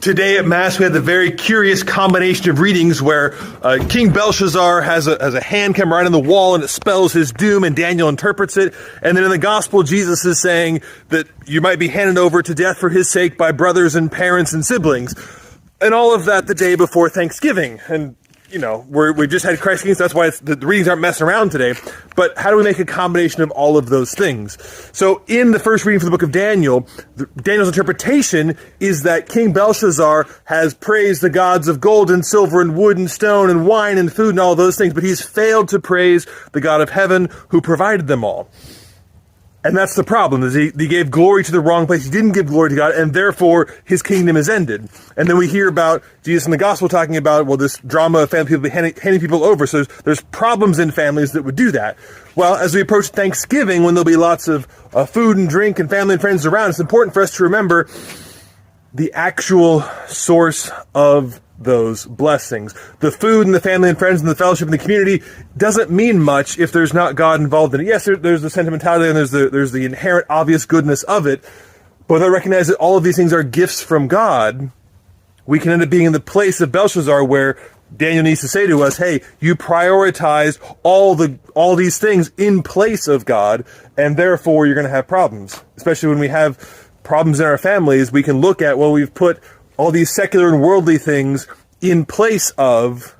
Today at Mass, we had the very curious combination of readings where King Belshazzar has a hand come right on the wall and it spells his doom, and Daniel interprets it. And then in the Gospel, Jesus is saying that you might be handed over to death for his sake by brothers and parents and siblings. And all of that the day before Thanksgiving. And, you know, we just had Christ King, so that's why the readings aren't messing around today. But how do we make a combination of all of those things? So in the first reading for the book of Daniel, Daniel's interpretation is that King Belshazzar has praised the gods of gold and silver and wood and stone and wine and food and all those things, but he's failed to praise the God of heaven who provided them all. And that's the problem, is he gave glory to the wrong place. He didn't give glory to God, and therefore his kingdom is ended. And then we hear about Jesus in the gospel talking about, well, this drama of family people handing people over. So there's problems in families that would do that. Well, as we approach Thanksgiving, when there'll be lots of food and drink and family and friends around, it's important for us to remember the actual source of those blessings. The food and the family and friends and the fellowship and the community doesn't mean much if there's not God involved in it. Yes, there's the sentimentality and there's the inherent obvious goodness of it, but I recognize that all of these things are gifts from God. We can end up being in the place of Belshazzar, where Daniel needs to say to us, hey, you prioritized all these things in place of God, and therefore you're going to have problems. Especially when we have problems in our families, we can look at, well, we've put all these secular and worldly things in place of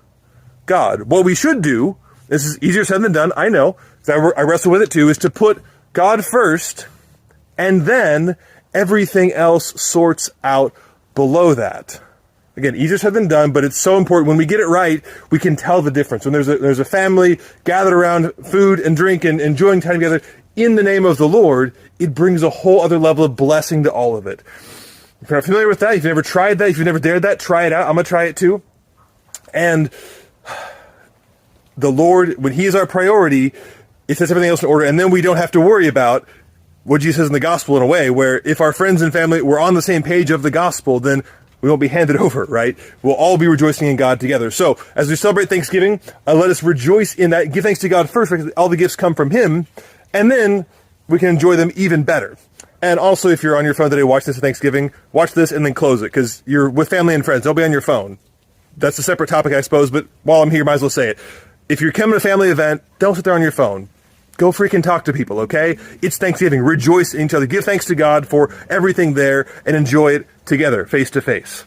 God. What we should do, this is easier said than done, I know, because I wrestle with it too, is to put God first, and then everything else sorts out below that. Again, easier said than done, but it's so important. When we get it right, we can tell the difference. When there's a family gathered around food and drink and enjoying time together in the name of the Lord, it brings a whole other level of blessing to all of it. If you're not familiar with that, if you've never tried that, if you've never dared that, try it out. I'm going to try it too. And the Lord, when he is our priority, it sets everything else in order, and then we don't have to worry about what Jesus says in the gospel, in a way, where if our friends and family were on the same page of the gospel, then we won't be handed over, right? We'll all be rejoicing in God together. So, as we celebrate Thanksgiving, let us rejoice in that. Give thanks to God first, because all the gifts come from him, and then we can enjoy them even better. And also, if you're on your phone today, watch this at Thanksgiving, watch this and then close it, because you're with family and friends. Don't be on your phone. That's a separate topic, I suppose, but while I'm here, might as well say it. If you're coming to a family event, don't sit there on your phone. Go freaking talk to people, okay? It's Thanksgiving. Rejoice in each other. Give thanks to God for everything there and enjoy it together, face to face.